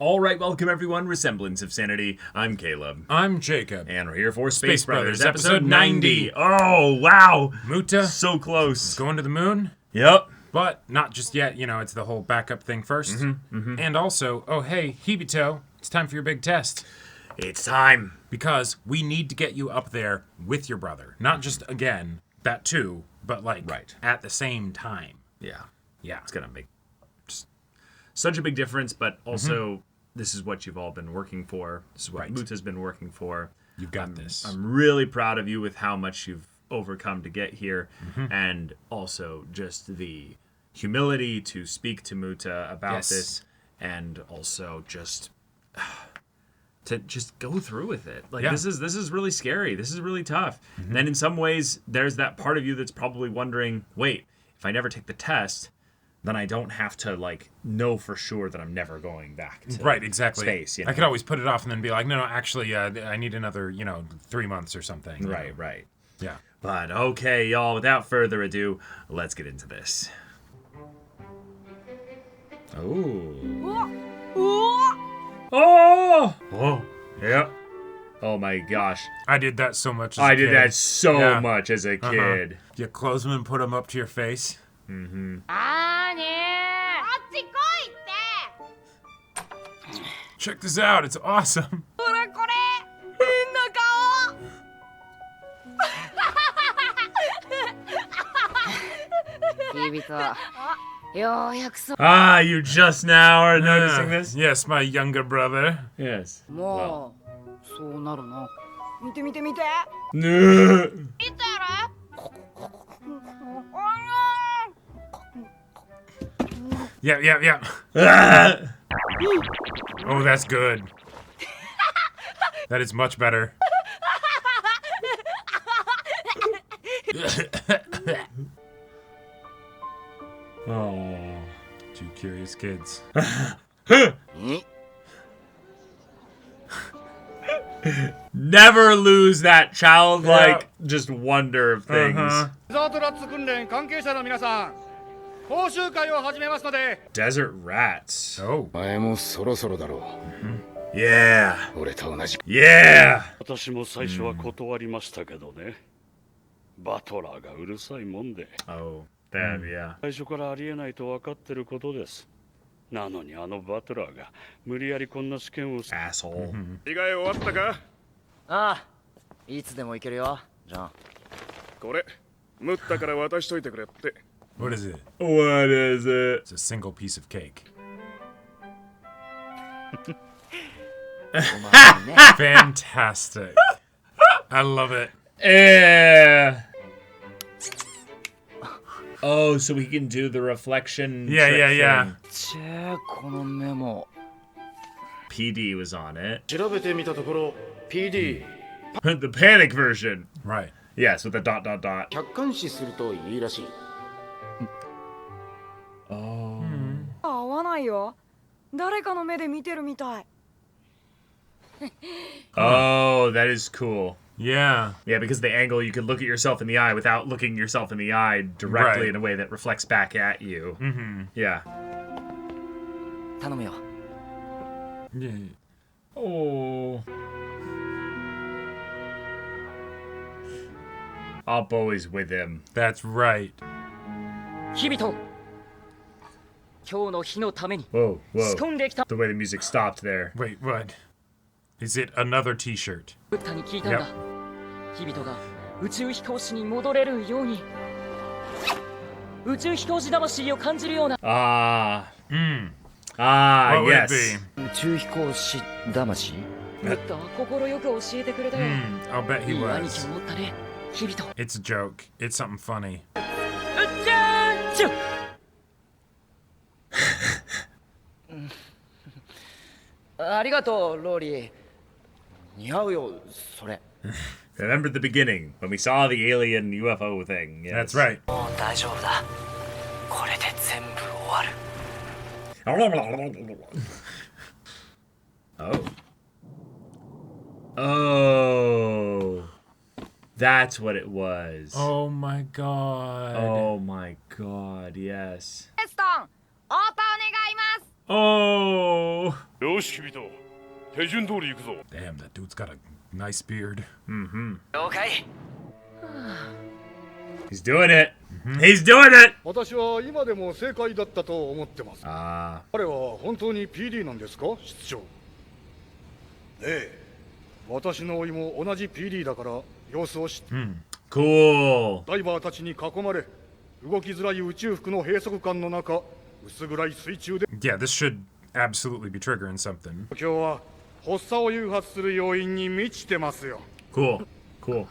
All right, welcome everyone. Semblance of Sanity. I'm Caleb. I'm Jacob. And we're here for Space Brothers, episode 90. Oh, wow. Muta. So close. Going to the moon. Yep. But not just yet. You know, it's the whole backup thing first. And also, oh, hey, Hibito, it's time for your big test. It's time. Because we need to get you up there with your brother. Not just, again, that too, but like at the same time. Yeah. Yeah. It's going to make just such a big difference, but also... This is what you've all been working for. This is what Muta's been working for. You've got this. I'm really proud of you with how much you've overcome to get here. And also just the humility to speak to Muta about this. And also just to just go through with it. Like this is really scary. This is really tough. And then in some ways, there's that part of you that's probably wondering, wait, if I never take the test... then I don't have to, like, know for sure that I'm never going back to space. You know? I could always put it off and then be like, no, actually, I need another, 3 months or something. Right. Yeah. But, okay, y'all, without further ado, let's get into this. Oh! Yep. Oh, my gosh. I did that so much as a kid. I did that so much as a kid. You close them and put them up to your face. Check this out, it's awesome. You just now are noticing this? Yes, my younger brother. Yes. Well. Yeah. Oh, that's good. That is much better. Oh. Two curious kids. Never lose that childlike just wonder of things. Desert rats. Oh. Yeah. Yeah. 私も最初は断りましたけどね。バトラーがうるさいもんで。Oh, damn, yeah. 最初からありえないと分かってることです。なのにあのバトラーが無理やりこんな試験を。Asshole. 着替え終わったか？ああ、いつでも行けるよ、ジョン。これ、ムッタから渡しといてくれって。What is it? What is it? It's a single piece of cake. Fantastic. I love it. Yeah. Oh, so we can do the reflection. Yeah. PD was on it. 調べてみたところ、PD。The panic version. Right. Yes, with the ... 客観視するといいらしい。Oh. 合わないよ。誰かの目で見てるみたい。Oh, that is cool. Yeah. Yeah, because the angle, you could look at yourself in the eye without looking yourself in the eye directly in a way that reflects back at you. Yeah. 頼むよ。Yeah. Oh. Up always with him. That's right. 日々と今日の日のために Whoa. 仕込んできた。 The way the music stopped there. Wait, what? Is it another t-shirt? ブッダに聞いたんだ。日々とが宇宙飛行士に戻れるように宇宙飛行士魂を感じるような。Ah. What would it Yes. be? 宇宙飛行士魂？ブッダは心よく教えてくれたよ。 I'll bet he いい兄貴 was. を持ったね。日々と。 It's a joke. It's something funny. じゃーんちゅ。ありがとう、ローリー。似合うよ、それ。Remember the beginning when we saw the alien UFO thing. Yes. That's right. もう大丈夫だ。これで全部終わる。Oh. That's what it was. Oh my god. Oh my god, yes. エストン、応答願います。Oh. よし君と手順通り行くぞ。 Damn, that dude's got a nice beard. 了解 He's doing it. He's doing it. 私は今でも正解だったと思ってます。Ah. 彼は本当に PD なんですか、室長？ええ。私の甥も同じ PD だから様子を知って、Cool. ダイバーたちに囲まれ、動きづらい宇宙服の閉塞感の中、薄暗い水中で。Yeah, this should absolutely be triggering something. 今日は発作を誘発する要因に満ちてますよ。Cool. Cool.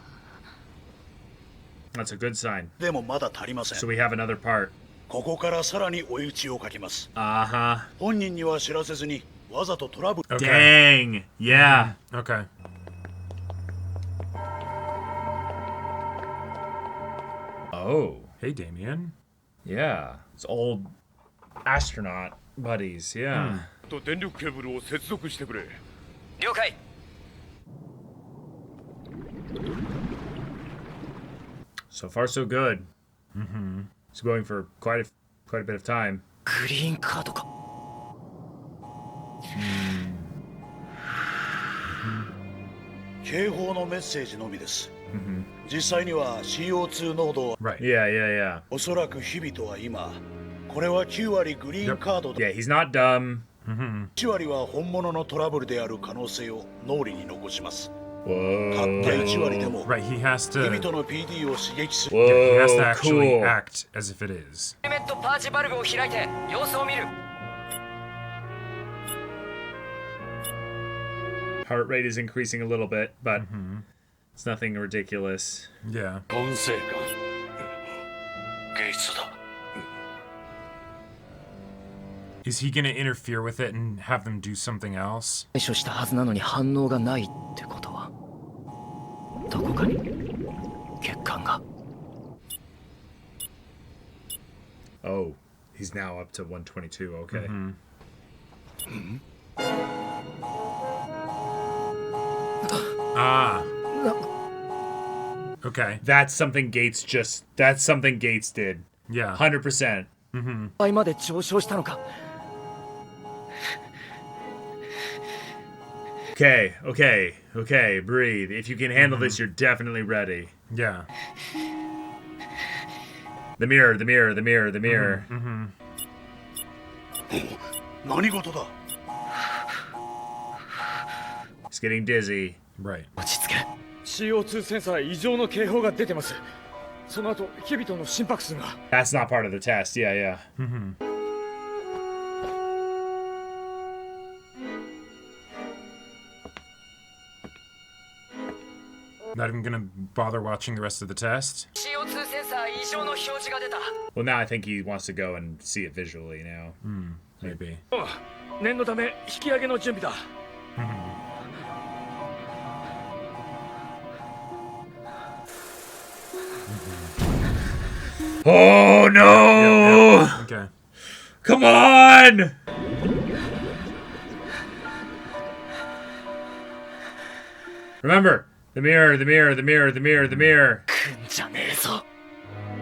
That's a good sign. でもまだ足りません。 So we have another part. ここからさらに追い打ちをかけます。 Uh-huh. 本人には知らせずにわざとトラブル。 Dang. Yeah. Okay. Oh. Hey, Damien. Yeah. It's old astronaut buddies. Yeah. と電力ケーブルを接続してくれ。了解 So far, so good. It's going for quite a bit of time. グリーンカードか警報のメッセージのみです。実際には CO2 濃度は Right. Yeah, yeah, おそらく日々とは今、これは9割グリーンカード yeah. Yeah, he's not dumb. 1割は本物のトラブルである可能性を脳裏に残します。たった Whoa. 1割でも Right, he has 日 to. 々との PD を刺激する。 He has to Whoa, actually cool. act as if it is. エレメントパーチバルブを開いて様子を見る Heart rate is increasing a little bit, but it's nothing ridiculous. Yeah. 管制官。ゲイツだ。 Is he gonna interfere with it and have them do something else? 対処したはずなのに反応がないってことはどこかに欠陥が Oh, he's now up to 122. Okay. Ah. Okay. That's something Gates did. Yeah. 100%. 倍まで上昇したのか Okay, okay, okay. Breathe. If you can handle this, you're definitely ready. Yeah. The mirror, the mirror, the mirror, the mirror. 何事だ。 He's getting dizzy. Right. 落ち着け CO2 センサー異常の警報が出てます。その後、日々との心拍数が。 That's not part of the test. Yeah, yeah. Not even gonna bother watching the rest of the test. CO2 センサー異常の表示が出た Well, now I think he wants to go and see it visually now. Maybe. 念のため引き上げの準備だ。 Oh no! Okay. Come on! Remember, the mirror, the mirror, the mirror, the mirror, the mirror. じゃねえぞ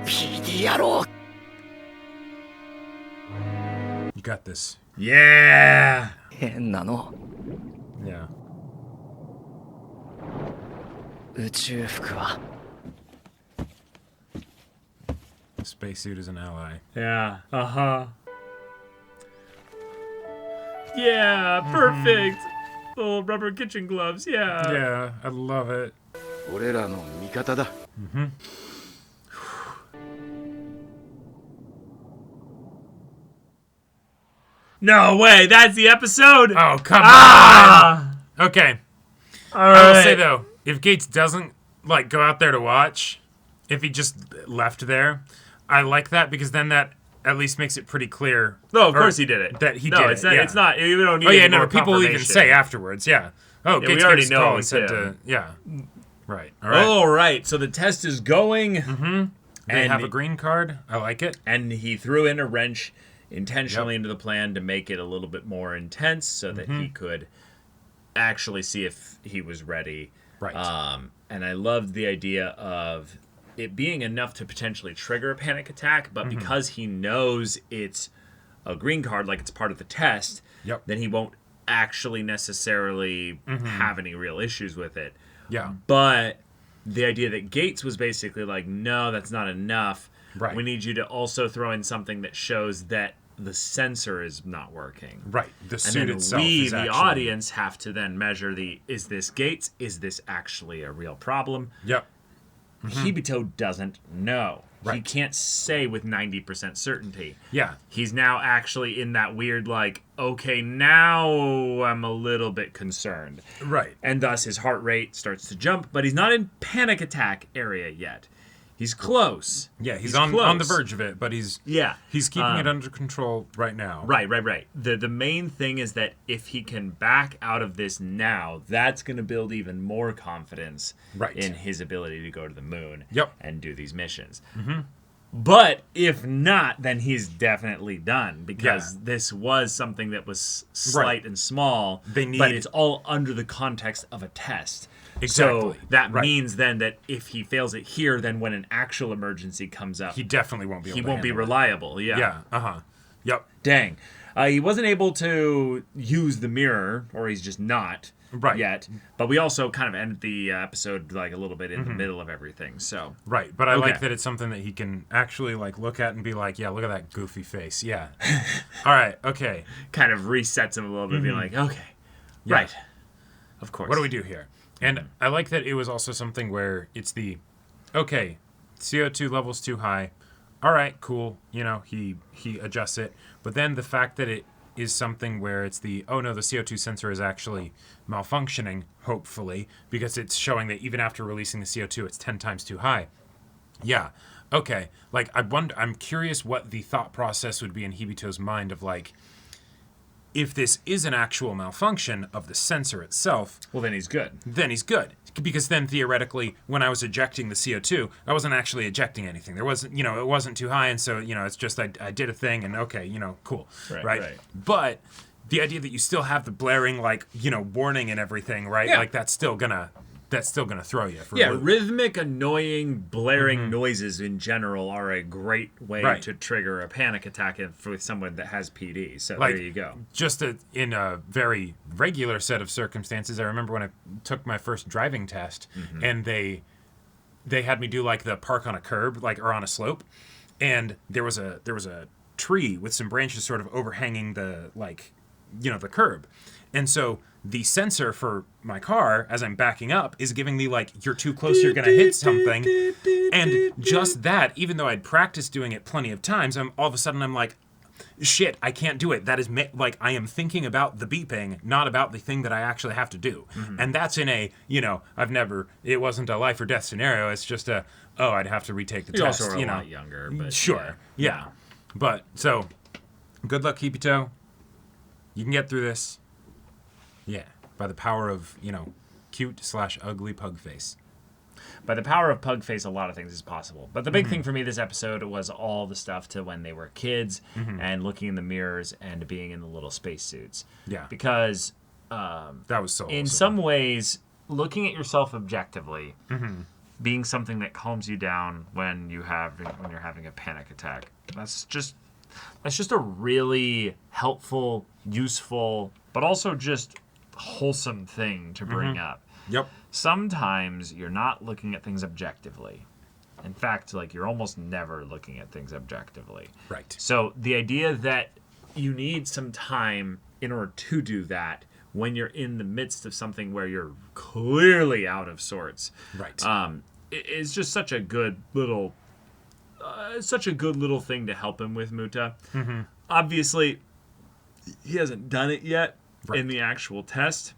PD 野郎 You got this. Yeah! 変なの Yeah. 宇宙服は The spacesuit is an ally. Yeah. Uh-huh. Yeah, perfect. Little rubber kitchen gloves. Yeah. Yeah, I love it. 俺らの味方だ。 No way. That's the episode. Oh, come Ah! on. Okay. All I will say right. though, if Gates doesn't like go out there to watch, if he just left there, I like that because then that at least makes it pretty clear. No, of or course he did it. That he no, did it's it. not. Yeah. It's not. You don't need. Oh yeah, any no. more People even confirmation. say afterwards. Yeah. Oh, Yeah, Gates we already gave us a know call and it's said him. to. Yeah. Right. All right. Oh, right. So the test is going. They and have a green card. I like it. And he threw in a wrench intentionally into the plan to make it a little bit more intense so that he could actually see if he was ready. Right. And I loved the idea of it being enough to potentially trigger a panic attack, but because he knows it's a green card, like it's part of the test, Yep. then he won't actually necessarily have any real issues with it. Yeah. But the idea that Gates was basically like, no, that's not enough. Right. We need you to also throw in something that shows that the sensor is not working. Right. The And suit then itself we, is the actually... audience, have to then measure is this Gates? Is this actually a real problem? Yep. Hibito doesn't know. He Right. can't say with 90% certainty. Yeah. He's now actually in that weird, like, okay, now I'm a little bit concerned. Right. And thus his heart rate starts to jump, but he's not in panic attack area yet. He's close. Yeah, he's on the close. verge of it, but he's keeping it under control right now. Right. The main thing is that if he can back out of this now, that's going to build even more confidence in his ability to go to the moon and do these missions. But if not, then he's definitely done, because this was something that was slight and small, but it's all under the context of a test. Exactly. So that means then that if he fails it here, then when an actual emergency comes up, He definitely won't be able he to won't be handle it. reliable. Yeah. Yep. Dang. He wasn't able to use the mirror, or he's just not yet. But we also kind of ended the episode like a little bit in the middle of everything. So Right, but I like that it's something that he can actually like look at and be like, yeah, look at that goofy face. Yeah. All right. Okay. kind of resets him a little bit, being like, okay, right, of course. What do we do here? And I like that it was also something where it's the, okay, CO2 level's too high. All right, cool. You know, he adjusts it. But then the fact that it is something where it's the, oh no, the CO2 sensor is actually malfunctioning, hopefully, because it's showing that even after releasing the CO2, it's 10 times too high. Yeah. Okay. Like, I'm curious what the thought process would be in Hibito's mind of like, if this is an actual malfunction of the sensor itself, Well, then he's good. then he's good. Because then theoretically, when I was ejecting the CO2, I wasn't actually ejecting anything. There wasn't, it wasn't too high. And so, it's just, I did a thing and okay, cool. Right. But the idea that you still have the blaring, like, warning and everything, right? Yeah. Like that's still gonna throw you for a Yeah, loop. rhythmic, annoying, blaring noises in general are a great way to trigger a panic attack with someone that has PD. So Like, there you go. Just in a very regular set of circumstances, I remember when I took my first driving test, and they had me do like the park on a curb, like or on a slope, and there was a tree with some branches sort of overhanging the the curb, and so the sensor for my car as I'm backing up is giving me like, you're too close, you're gonna hit something, and just that, even though I'd practiced doing it plenty of times, all of a sudden I'm like, shit, I can't do it. That is like I am thinking about the beeping, not about the thing that I actually have to do. And that's in a, it wasn't a life or death scenario. It's just I'd have to retake the You test. also are a lot younger, but Sure. Yeah. But so good luck, Hibito. You can get through this. Yeah. By the power of, cute/ugly pug face. By the power of pug face, a lot of things is possible. But the big thing for me this episode was all the stuff to when they were kids and looking in the mirrors and being in the little spacesuits. Yeah. Because That was so in awesome. some ways, looking at yourself objectively, being something that calms you down when you're having a panic attack. That's just a really helpful, useful, but also just wholesome thing to bring up. Yep. Sometimes you're not looking at things objectively. In fact, you're almost never looking at things objectively. Right. So the idea that you need some time in order to do that when you're in the midst of something where you're clearly out of sorts, Right. is just such a good little thing to help him with, Muta. Obviously, he hasn't done it yet in the actual test,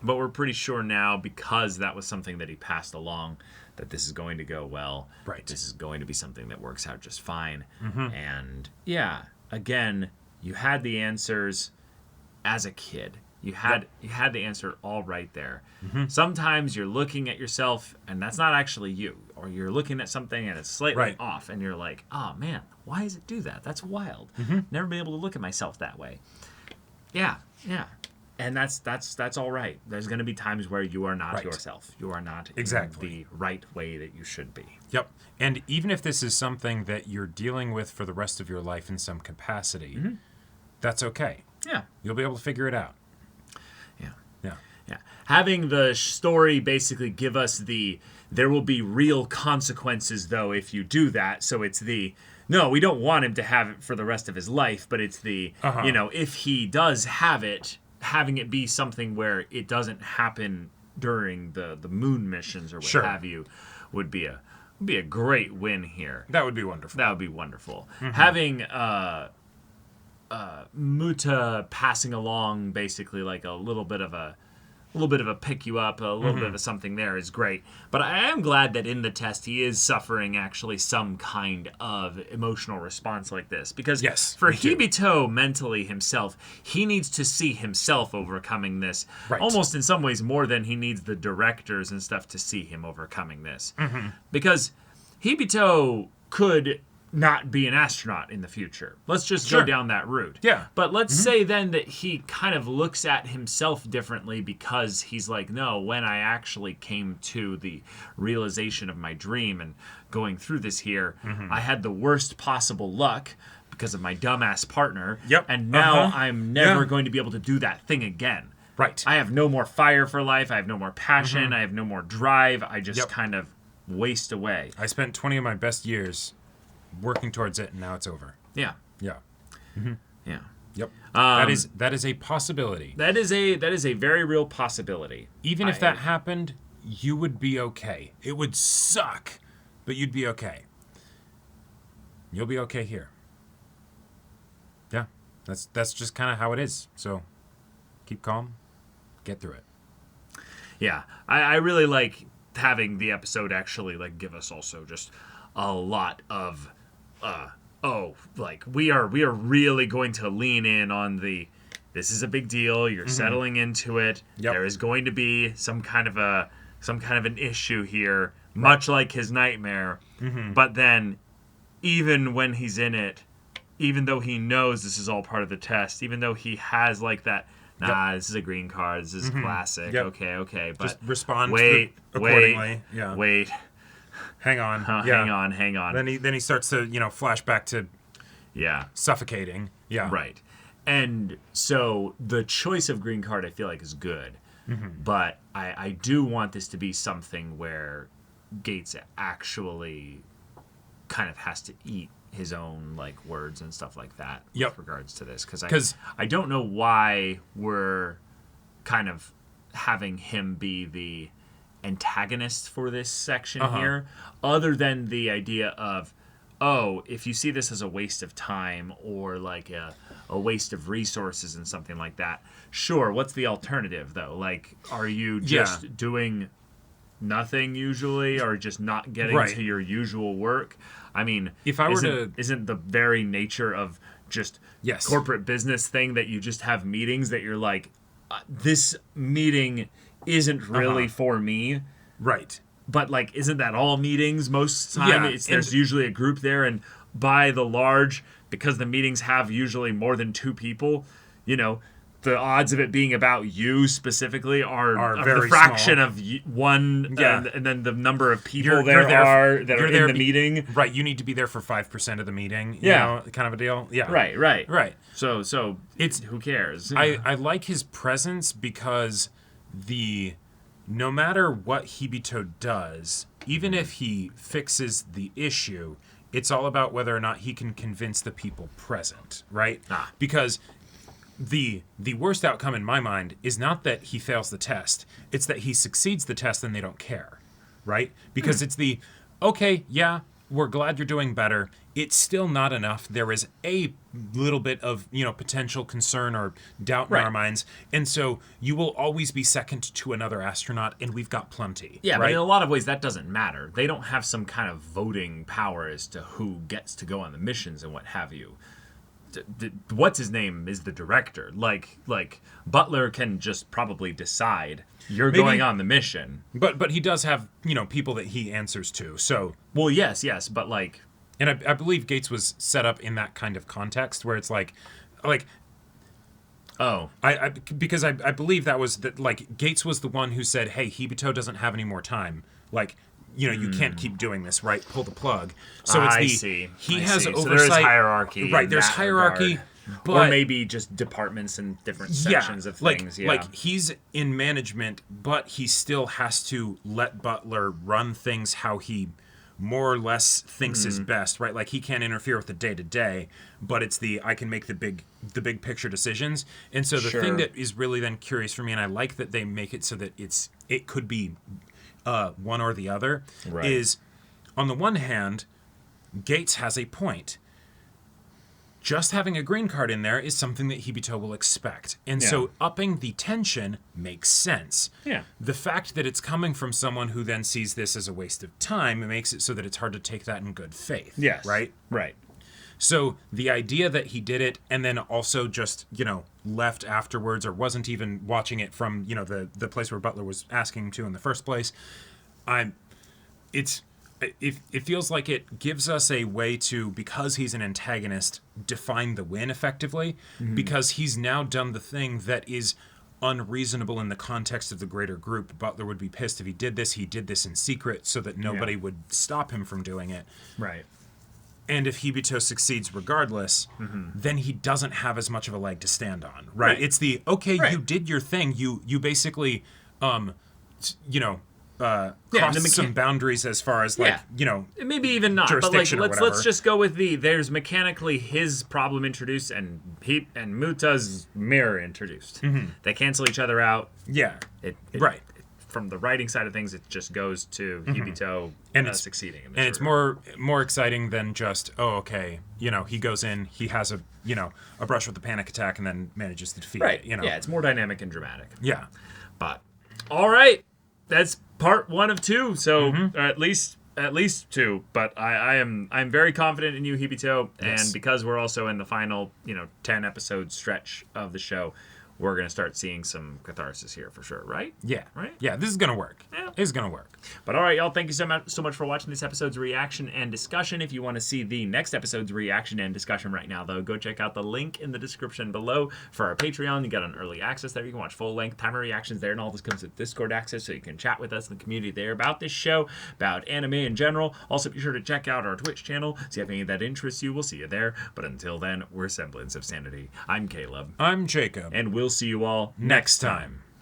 but we're pretty sure now, because that was something that he passed along, that this is going to go well. Right. This is going to be something that works out just fine. And yeah, again, you had the answers as a kid. You had the answer all right there. Sometimes you're looking at yourself and that's not actually you, or you're looking at something and it's slightly off, and you're like, oh man, why does it do that? That's wild. Never been able to look at myself that way. Yeah. And that's all right. There's going to be times where you are not Right. yourself. You are not Exactly. in the right way that you should be. Yep. And even if this is something that you're dealing with for the rest of your life in some capacity, that's okay. Yeah. You'll be able to figure it out. Yeah. Yeah. Yeah. Having the story basically give us there will be real consequences, though, if you do that. So it's no, we don't want him to have it for the rest of his life, but it's if he does have it, having it be something where it doesn't happen during the moon missions or what have you would be a great win here. That would be wonderful. That would be wonderful. Having Muta passing along basically like a little bit of a pick you up, a little bit of a something there is great. But I am glad that in the test he is suffering actually some kind of emotional response like this. Because for Hibito mentally himself, he needs to see himself overcoming this. Right. Almost in some ways more than he needs the directors and stuff to see him overcoming this. Because Hibito could not be an astronaut in the future. Let's just go down that route. Yeah. But let's say then that he kind of looks at himself differently because he's like, no, when I actually came to the realization of my dream and going through this here, I had the worst possible luck because of my dumbass partner. Yep. And now I'm never going to be able to do that thing again. Right. I have no more fire for life. I have no more passion. I have no more drive. I just kind of waste away. I spent 20 of my best years working towards it, and now it's over. Yeah. Yeah. Yeah. Yep. That is a possibility. That is a very real possibility. Even if that happened, you would be okay. It would suck, but you'd be okay. You'll be okay here. Yeah. That's just kind of how it is. So keep calm. Get through it. Yeah. I really like having the episode actually like give us also just a lot of we are really going to lean in on this is a big deal, you're settling into it. There is going to be some kind of an issue here, much like his nightmare. But then even when he's in it, even though he knows this is all part of the test, even though he has like that this is a green card, this is classic. Okay, but just respond accordingly. Wait. Hang on. Hang on. Then he starts to, flash back to suffocating. Yeah. Right. And so the choice of green card I feel like is good. But I do want this to be something where Gates actually kind of has to eat his own like words and stuff like that with regards to this. Because I don't know why we're kind of having him be the antagonist for this section here, other than the idea of, if you see this as a waste of time or like a waste of resources and something like that, sure, what's the alternative though? Like, are you just doing nothing usually, or just not getting to your usual work? I mean, if I were isn't the very nature of just corporate business thing that you just have meetings that you're like, this meeting isn't really for me. Right. But like, isn't that all meetings most of the time? There's usually a group there, and by the large, because the meetings have usually more than 2 people, the odds of it being about you specifically are very the fraction small. of one, and then the number of people You're there there are that are in the meeting. Right, you need to be there for 5% of the meeting. You know, kind of a deal. Yeah. Right. So it's who cares? I like his presence because no matter what Hibito does, even if he fixes the issue, it's all about whether or not he can convince the people present, right? Because the worst outcome in my mind is not that he fails the test, it's that he succeeds the test and they don't care, right? Because it's we're glad you're doing better. It's still not enough. There is a little bit of, potential concern or doubt in our minds. And so you will always be second to another astronaut, and we've got plenty. Yeah, right? but in a lot of ways, that doesn't matter. They don't have some kind of voting power as to who gets to go on the missions and what have you. What's his name is the director. Like Butler can just probably decide you're going on the mission. But he does have, people that he answers to. So, well, yes, but like, and I believe Gates was set up in that kind of context where it's like Oh. Because I believe that was that, like, Gates was the one who said, hey, Hibito doesn't have any more time. Like, you can't keep doing this, right? Pull the plug. So it's he has oversight. So there is hierarchy. Right, there's hierarchy. Regard. But, or maybe just departments and different sections of things. Like he's in management, but he still has to let Butler run things how he more or less thinks is best, right? Like he can't interfere with the day to day, but it's I can make the big picture decisions. And so the thing that is really then curious for me, and I like that they make it so that it could be one or the other, is on the one hand, Gates has a point. Just having a green card in there is something that Hibito will expect. And so upping the tension makes sense. Yeah. The fact that it's coming from someone who then sees this as a waste of time makes it so that it's hard to take that in good faith. Yes. Right? Right. So the idea that he did it and then also just, left afterwards or wasn't even watching it from, the place where Butler was asking him to in the first place, it feels like it gives us a way to, because he's an antagonist, define the win effectively, because he's now done the thing that is unreasonable in the context of the greater group. Butler would be pissed if he did this. He did this in secret so that nobody would stop him from doing it. Right. And if Hibito succeeds regardless, then he doesn't have as much of a leg to stand on, right? It's you did your thing. You basically, crossed some boundaries as far as maybe even not, but like let's just go with there's mechanically his problem introduced and Muta's mirror introduced. They cancel each other out. From the writing side of things, it just goes to Hibito and succeeding in this. And it's more exciting than just he goes in, he has a brush with the panic attack and then manages to defeat it. Yeah, it's more dynamic and dramatic. Yeah. But all right. That's part 1 of 2, so at least 2. But I'm very confident in you, Hibito, and because we're also in the final 10 episode stretch of the show, we're gonna start seeing some catharsis here for sure, right? Yeah, right. Yeah, this is gonna work. Yeah. It's gonna work. But all right, y'all, thank you so much for watching this episode's reaction and discussion. If you want to see the next episode's reaction and discussion right now, though, go check out the link in the description below for our Patreon. You got an early access there. You can watch full-length timer reactions there, and all this comes with Discord access, so you can chat with us in the community there about this show, about anime in general. Also, be sure to check out our Twitch channel, see if any of that interests you. We'll see you there. But until then, we're Semblance of Sanity. I'm Caleb. I'm Jacob. And we'll see you all next time.